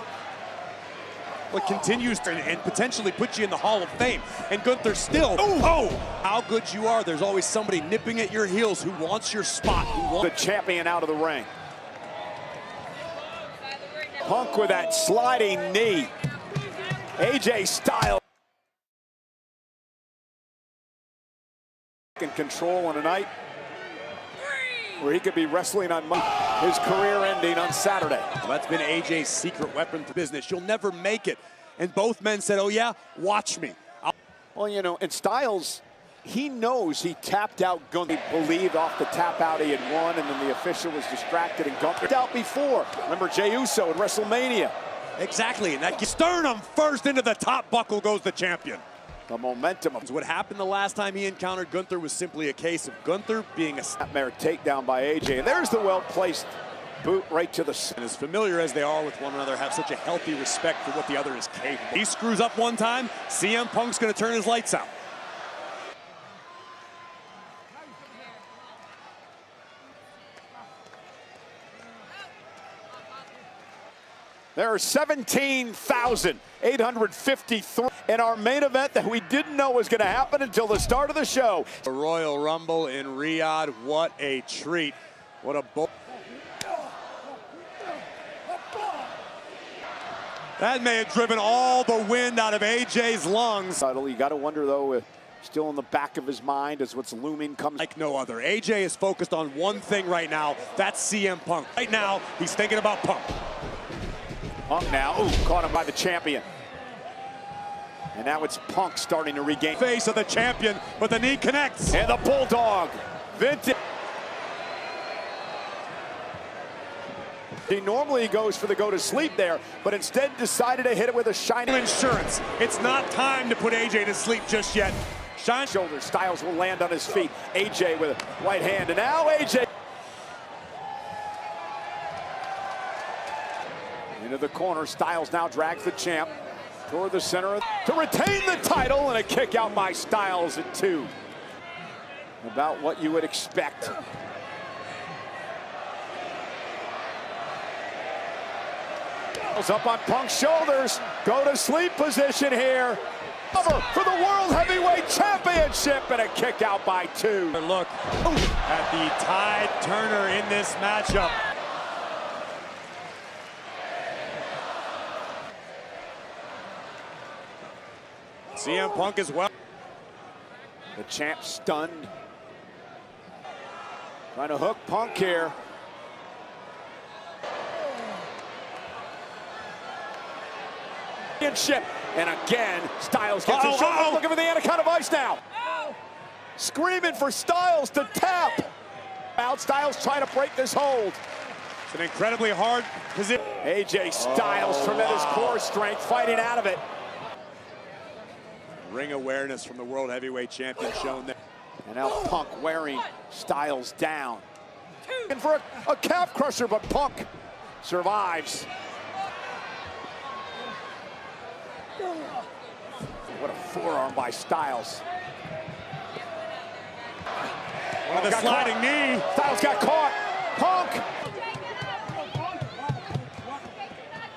What continues to and potentially put you in the Hall of Fame. And Gunther still, how good you are. There's always somebody nipping at your heels who wants your spot. Who wants the champion out of the ring. Punk with that sliding knee. AJ Styles. In control on a night where he could be wrestling on Monday, his career ending on Saturday. Well, that's been AJ's secret weapon to business. You'll never make it. And both men said, oh yeah, watch me. Well, you know, and Styles, he knows he tapped out Gunther. He believed off the tap out he had won, and then the official was distracted and Gunther out before. Remember Jey Uso at WrestleMania. Exactly, and that sternum first into the top buckle goes the champion. The momentum of what happened the last time he encountered Gunther was simply a case of Gunther being a snapmare takedown by AJ. And there's the well-placed boot right to the... And as familiar as they are with one another, have such a healthy respect for what the other is capable. He screws up one time, CM Punk's going to turn his lights out. There are 17,853 in our main event that we didn't know was going to happen until the start of the show. The Royal Rumble in Riyadh, what a treat. What a that may have driven all the wind out of AJ's lungs. You got to wonder, though, still in the back of his mind as what's looming comes. Like no other. AJ is focused on one thing right now. That's CM Punk. Right now, he's thinking about Punk. Punk now, caught him by the champion. And now it's Punk starting to regain. Face of the champion, but the knee connects. And the Bulldog, vintage. He normally goes for the go to sleep there, but instead decided to hit it with a shining insurance. It's not time to put AJ to sleep just yet. Shine shoulder, Styles will land on his feet. AJ with a right hand, and now AJ. Into the corner, Styles now drags the champ toward the center to retain the title, and a kick out by Styles at 2. About what you would expect. Up on Punk's shoulders, go to sleep position here. Over for the World Heavyweight Championship, and a kick out by 2. Look at the tide turner in this matchup. CM Punk as well. The champ stunned. Trying to hook Punk here. And again, Styles gets his shoulder. Looking for the Anaconda Vice now. Screaming for Styles to tap. Out, Styles trying to break this hold. It's an incredibly hard position. AJ Styles, tremendous core strength, fighting out of it. Ring awareness from the World Heavyweight Champion shown there. And now Punk wearing Styles down. And for a calf crusher, but Punk survives. What a forearm by Styles. One of the sliding knee. Styles got caught. Punk.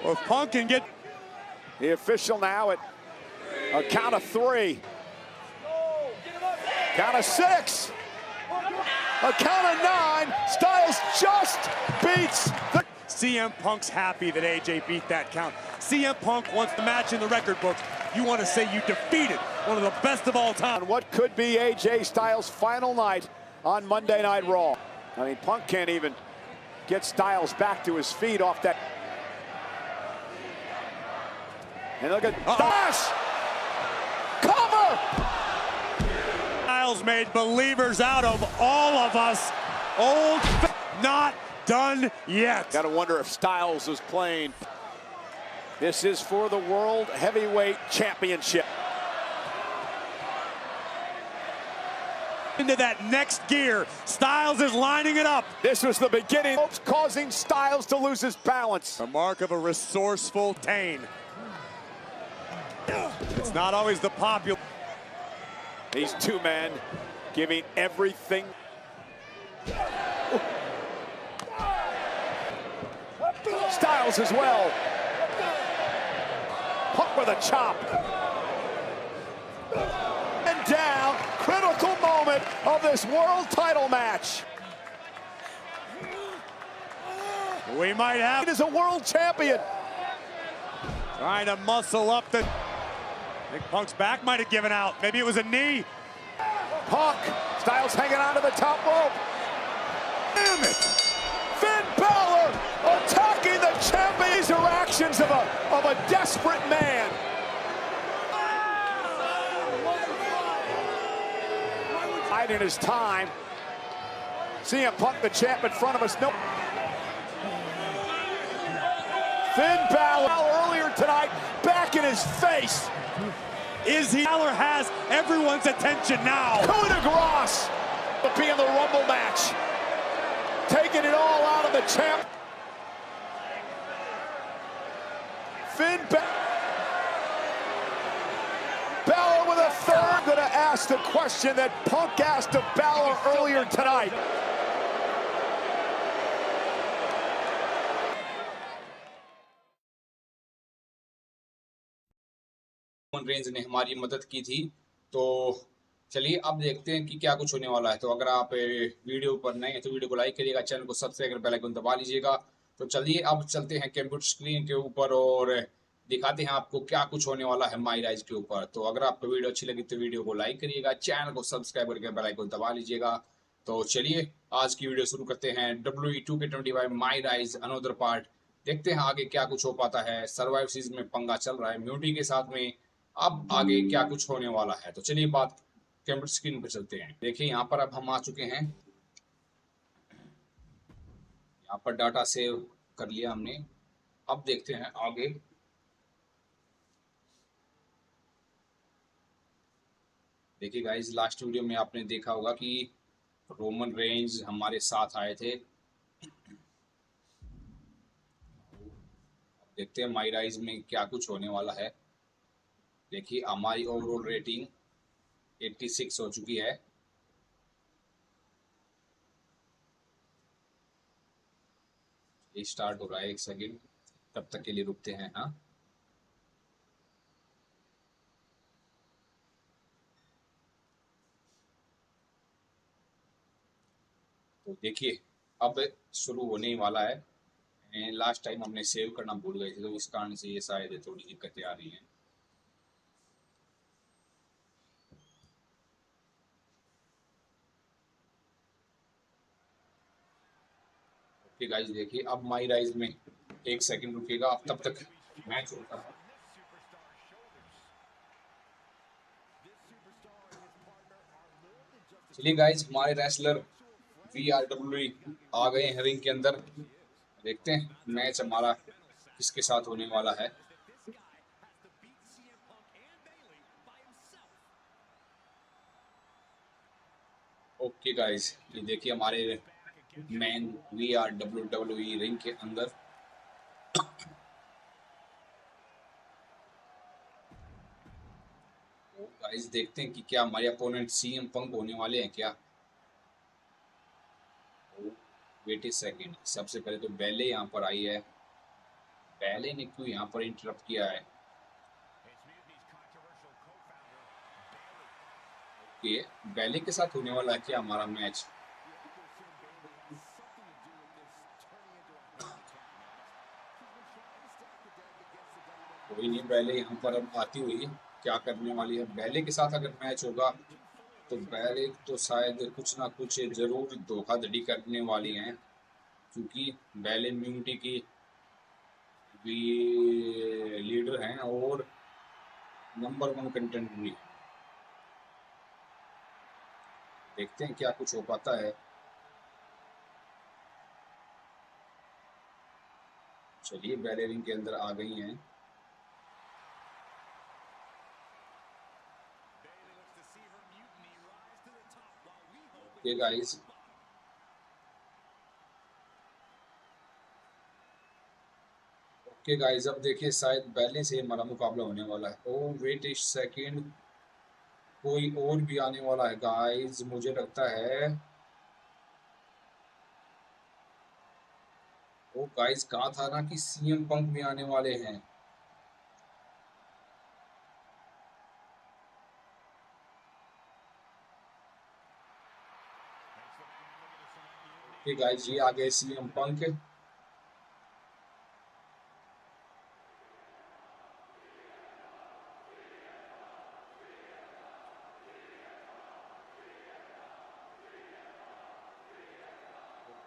Well, if Punk can get the official now at a count of 3. Count of 6. A count of 9. Styles just beats the... CM Punk's happy that AJ beat that count. CM Punk wants the match in the record book. You want to say you defeated one of the best of all time. What could be AJ Styles' final night on Monday Night Raw. I mean, Punk can't even get Styles back to his feet off that. And look at Dash! Cover! Styles made believers out of all of us. Old, not done yet. Gotta wonder if Styles is playing. This is for the World Heavyweight Championship. Into that next gear. Styles is lining it up. This was the beginning, causing Styles to lose his balance. A mark of a resourceful Tane. It's not always the popular. These two men giving everything. Styles as well. Punk with a chop. And down. Critical moment of this world title match. We might have. It is a world champion. Trying to muscle up the. I think Punk's back might have given out. Maybe it was a knee. Punk. Styles hanging on to the top rope. Damn it. Finn Balor attacking the champion. These are actions of a desperate man. In his time. CM Punk, the champ, in front of us. No. Finn Balor earlier tonight, back in his face. Balor has everyone's attention now. Coup de grace to be in the Rumble match. Taking it all out of the champ. Finn Balor with a third. I'm going to ask the question that Punk asked of Balor earlier tonight. Roman Reigns ने हमारी मदद की थी। तो चलिए अब देखते हैं कि क्या कुछ होने वाला है। तो अगर आप वीडियो पर नए हैं तो वीडियो को लाइक करिएगा, चैनल को सब्सक्राइब कर बेल आइकन दबा लीजिएगा। तो चलिए अब चलते हैं कंप्यूटर स्क्रीन के ऊपर और दिखाते हैं आपको क्या कुछ होने वाला है माई राइज के ऊपर। तो अगर आपको वीडियो अच्छी लगी तो वीडियो को लाइक करिएगा, चैनल को सब्सक्राइब करके बेल आइकन दबा लीजिएगा। तो चलिए आज की वीडियो शुरू करते हैं। WWE 2K25 माई राइज अनदर पार्ट। देखते हैं आगे क्या कुछ हो पाता है। सर्वाइव सीजन में पंगा चल रहा है म्यूटी के साथ में, अब आगे क्या कुछ होने वाला है। तो चलिए बात कंप्यूटर स्क्रीन पर चलते हैं। देखिए यहाँ पर अब हम आ चुके हैं। यहाँ पर डाटा सेव कर लिया हमने। अब देखते हैं आगे। देखिए गाइस, लास्ट वीडियो में आपने देखा होगा कि रोमन रेंज हमारे साथ आए थे। देखते हैं माई राइज में क्या कुछ होने वाला है। देखिए हमारी ओवरऑल रेटिंग 86 हो चुकी है। ये स्टार्ट हो रहा है, एक सेकंड तब तक के लिए रुकते हैं। हाँ तो देखिए अब शुरू होने ही वाला है। लास्ट टाइम हमने सेव करना भूल गए थे तो इस कारण से ये शायद थोड़ी दिक्कतें आ रही हैं। कि गाइस देखिए अब माई राइज में 1 सेकंड रुकेगा, अब तब तक मैच होता है। चलिए गाइस, हमारे रेसलर VRWE आ गए हैं रिंग के अंदर। देखते हैं मैच हमारा किसके साथ होने वाला है। ओके गाइस, ये देखिए हमारे मैन VRWE रिंग के अंदर। गाइस देखते हैं कि क्या हमारे अपोनेंट CM पंक होने वाले हैं क्या। वेट ए सेकेंड, सबसे पहले तो बैले यहाँ पर आई है। बैले ने क्यों यहाँ पर इंटरप्ट किया है? ओके, बैले के साथ होने वाला है क्या हमारा मैच? कोई नहीं, बैले यहाँ पर अब आती हुई क्या करने वाली है। बैले के साथ अगर मैच होगा तो बैले तो शायद कुछ ना कुछ जरूर धोखाधड़ी करने वाली हैं, क्योंकि बैले इम्यूनिटी की भी लीडर हैं और नंबर 1 कंटेंट भी। देखते हैं क्या कुछ हो पाता है। चलिए, बैले रिंग के अंदर आ गई हैं। ओके गाइस, ओके गाइस, अब देखिए शायद बैले से हमारा मुकाबला होने वाला है। ओ वेट ए सेकेंड, कोई और भी आने वाला है गाइस, मुझे लगता है। ओ गाइस, कहा था ना कि CM पंक भी आने वाले हैं। ओके गाइस, ये आ गए CM पंक।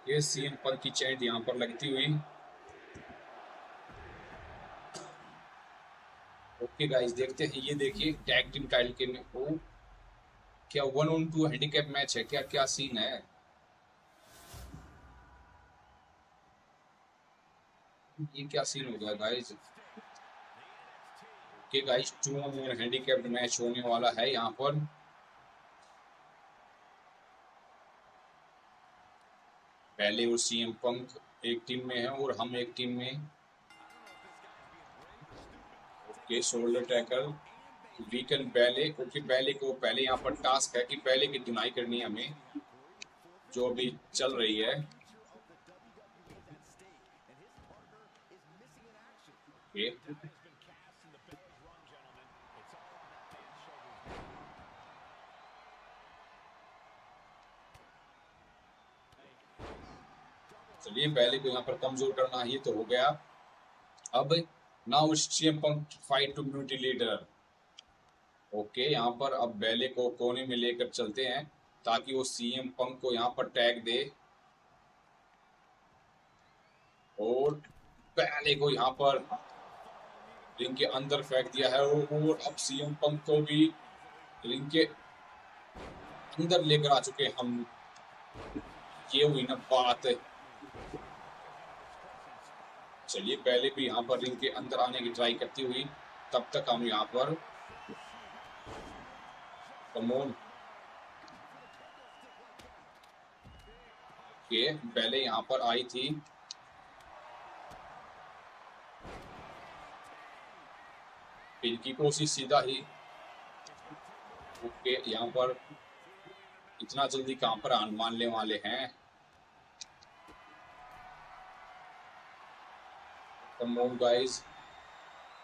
ये CM पंक की चैट यहाँ पर लगती हुई। ओके गाइस, देखते हैं। ये देखिए टैग टीम टाइटल के में ओ क्या 1-on-2 हैंडीकैप मैच है क्या? क्या सीन है? ये क्या सीन हो गया guys? Okay guys, 2-on-1 handicap match होने वाला है यहाँ पर। पहले वो CM पंक एक टीम में है और हम एक टीम में। Okay, shoulder tackle, weaken ballet. Okay, ballet को पहले यहाँ पर टास्क है कि बैले की डिनाई करनी है हमें, जो अभी चल रही है। ओके, चलिए बैले को यहाँ पर कमजोर करना ही तो हो गया। अब now CM Punk fight to beauty leader. Okay, यहाँ पर अब बैले को कोने में लेकर चलते हैं ताकि वो CM पंक को यहाँ पर टैग दे, और बैले को यहाँ पर रिंग के अंदर फेंक दिया है। और अब CM पंक को भी रिंग के अंदर लेकर आ चुके हैं हम। ये हुई ना बात। चलिए, पहले भी यहाँ पर रिंग के अंदर आने की ट्राई करती हुई, तब तक हम यहाँ पर कमोन के पहले यहाँ पर आई थी। इनकी कोशिश सीधा ही। ओके, यहाँ पर इतना जल्दी कहाँ पर हार मानने वाले हैं? कम ऑन गाइस,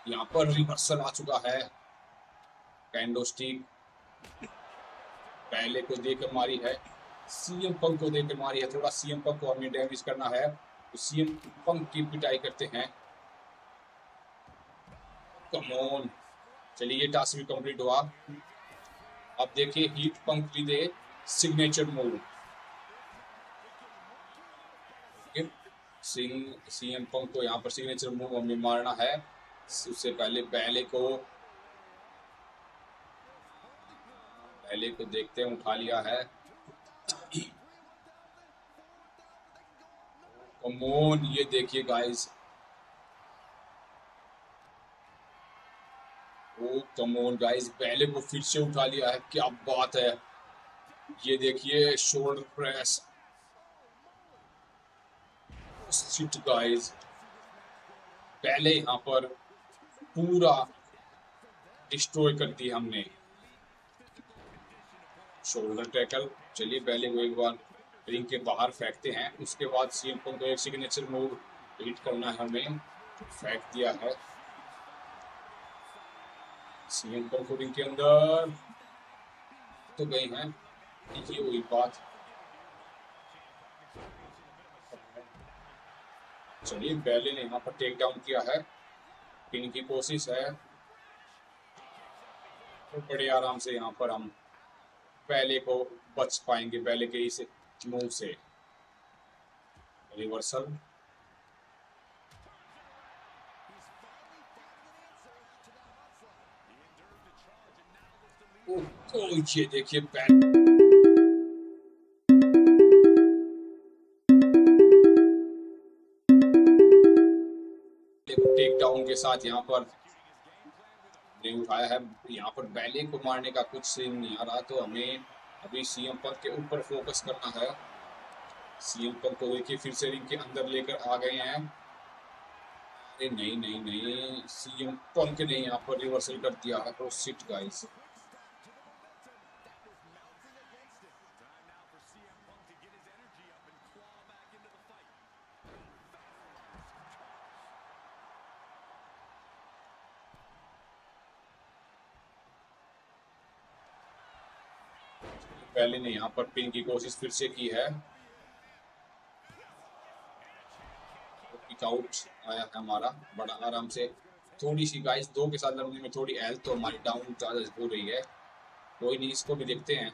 यहाँ पर रिवर्सल आ चुका है। कैंडोस्टिक पहले को देकर मारी है, CM पंक को देकर मारी है। थोड़ा CM पंक को हमें डैमेज करना है, तो CM पंक की पिटाई करते हैं। कम ऑन, चलिए ये टास्क भी कंप्लीट हुआ। अब देखिए हीट पंक भी दे सिग्नेचर मूव। सीएम पंक को यहाँ पर सिग्नेचर मूव हमें मारना है। उससे पहले बैले को देखते हैं, उठा लिया है। कम ऑन, ये देखिए guys, oh come on guys, बैले को फिर से उठा लिया है, क्या बात है। ये देखिए शोल्डर प्रेस, शिट गाइस, पहले यहाँ पर पूरा डिस्ट्रॉय कर दिया हमने। शोल्डर टैकल, चलिए पहले को एक बार रिंग के बाहर फेंकते हैं, उसके बाद सीएम पंक को एक सिग्नेचर मूव हिट करना है हमें, फेंक दिया है। सीएम पंक को रिंग के अंदर तो गए हैं, ये वही बात। चलिए बैले ने यहाँ पर टेक डाउन किया है, पिन की कोशिश है, तो बड़े आराम से यहाँ पर हम बैले को बच पाएंगे, बैले के इस मूव से। रिवर्सल, ये देखिए टेक डाउन के साथ यहाँ पर नहीं उठाया है। यहाँ पर बैले को मारने का कुछ सीन नहीं आ रहा, तो हमें अभी सीएम पंक के ऊपर फोकस करना है। सीएम पंक को देखिए फिर से रिंग के अंदर लेकर आ गए हैं। अरे नहीं नहीं नहीं, सीएम पंक ने यहाँ पर रिवर्सल कर दिया है, तो शिट गाइस। पहले ने यहाँ पर पिन की कोशिश फिर से की है, किक आउट आया है हमारा बड़ा आराम से। थोड़ी सी गाइस दो के साथ लड़ने में थोड़ी हेल्थ तो हमारी डाउन ज्यादा हो रही है, कोई नहीं, इसको भी देखते हैं।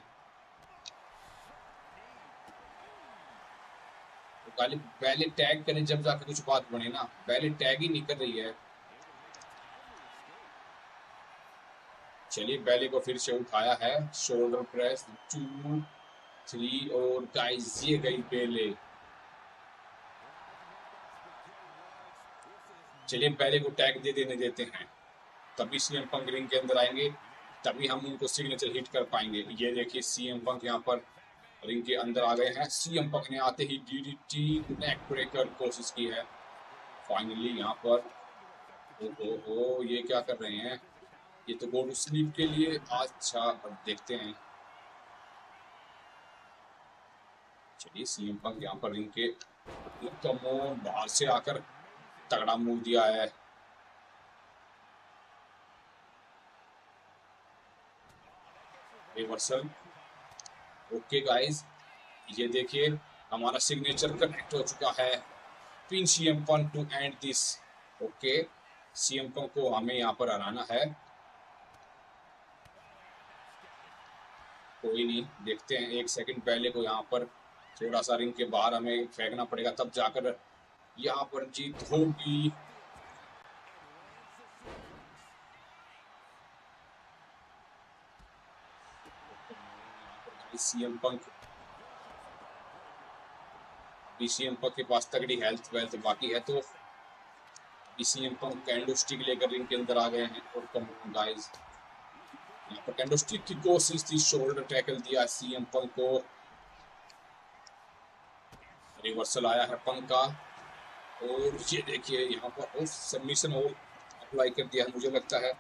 तो पहले टैग करें जब जाके कुछ बात बने ना, पहले टैग ही नहीं कर रही है। चलिए बैले को फिर से उठाया है, शोल्डर प्रेस 2 3 और गाइस ये गई बैले। चलिए बैले को टैग दे देने देते हैं, तभी सीएम पंक रिंग के अंदर आएंगे, तभी हम उनको सिग्नेचर हिट कर पाएंगे। ये देखिए सीएम पंक यहाँ पर रिंग के अंदर आ गए हैं। सीएम पंक ने आते ही डीडीटी नेक ब्रेकर कोशिश की है। फाइनली यहाँ पर ओ ये क्या कर रहे हैं, ये तो गो टू स्लीप के लिए। अच्छा अब देखते हैं। चलिए सीएम पंक यहाँ पर रिंग के बाहर से आकर तगड़ा मूव दिया है। रिवर्सल, ओके गाइस, ये देखिए हमारा सिग्नेचर कनेक्ट हो चुका है। Pin CM Punk to end this. Okay, CM Punk को हमें यहाँ पर हराना है। कोई नहीं, देखते हैं। एक सेकंड पहले को यहाँ पर थोड़ा सा रिंग के बाहर हमें फेंकना पड़ेगा, तब जाकर यहाँ पर जीत होगी। सीएम पंक के पास तगड़ी हेल्थ वेल्थ बाकी है, तो सीएम पंक कैंडो स्टिक लेकर रिंग के अंदर आ गए हैं। और कम गाइस, यहाँ पर कैंडो स्टिक की कोशिश थी, शोल्डर टैकल दिया सीएम पंक को। रिवर्सल आया है पंक का, और ये देखिए यहाँ पर सबमिशन और अप्लाई कर दिया है मुझे लगता है।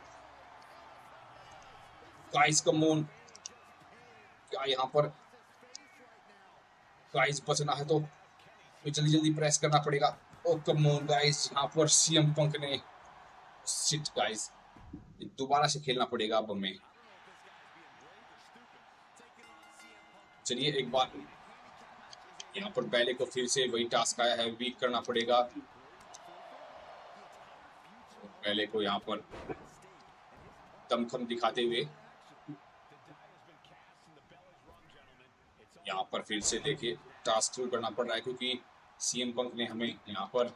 गाइस कम ऑन, क्या यहाँ पर गाइस बचना है तो जल्दी जल्दी प्रेस करना पड़ेगा। ओ कम ऑन गाइस, यहाँ पर सीएम पंक ने शिट गाइस, दोबारा से खेलना पड़ेगा अब हमें। चलिए एक बार यहाँ पर बैले को फिर से वही टास्क आया है, वीक करना पड़ेगा। बैले को यहाँ पर दमखम दिखाते हुए यहाँ पर फिर से देखिए टास्क थ्रू करना पड़ रहा है, क्योंकि सीएम पंक ने हमें यहाँ पर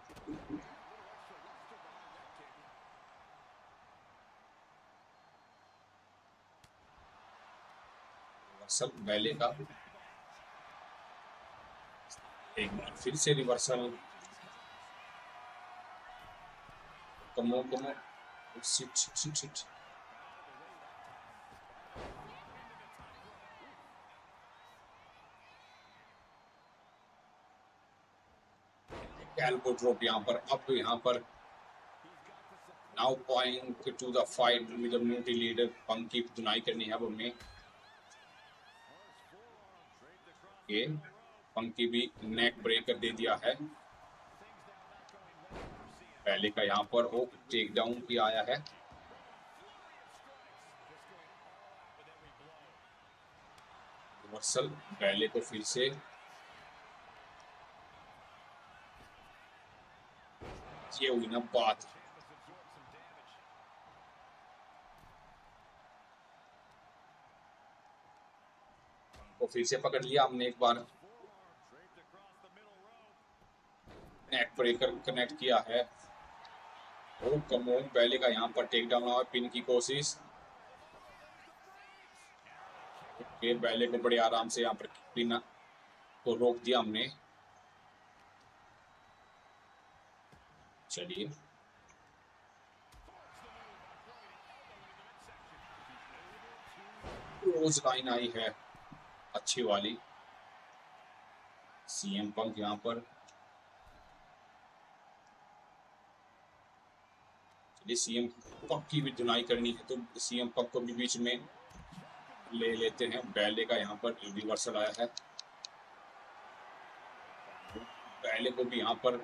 रिवर्सल बैले का एक बार फिर से रिवर्सल कमो शिट एल्बो ड्रॉप यहाँ पर now point to the fight with the म्यूटी लीडर पंक की धुनाई करनी है अब हमें ये पंक की भी नेक ब्रेकर दे दिया है पहले का यहाँ पर वो टेक डाउन भी आया है रिवर्सल पहले को फिर से ये हुई ना बात को फिर से पकड़ लिया हमने एक बार नेक ब्रेकर कनेक्ट किया है ओ कमोन पहले का यहाँ पर टेक डाउन हुआ पिन की कोशिश ओके पहले को बड़े आराम से यहाँ पर पिन को रोक दिया हमने चलिए रोज लाइन आई है अच्छी वाली सीएम पंक यहाँ पर चलिए सीएम पंक की भी धुनाई करनी है तो सीएम पंक को भी बीच में ले लेते हैं बैले का यहाँ पर रिवर्सल आया है बैले को भी यहाँ पर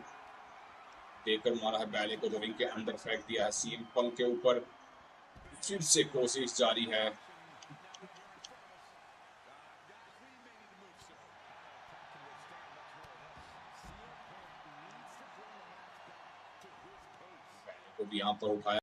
देकर मारा है बैले को रिंग के अंदर फेंक दिया है सीएम पंक के ऊपर फिर से कोशिश जारी है बैले को भी यहाँ पर उठाया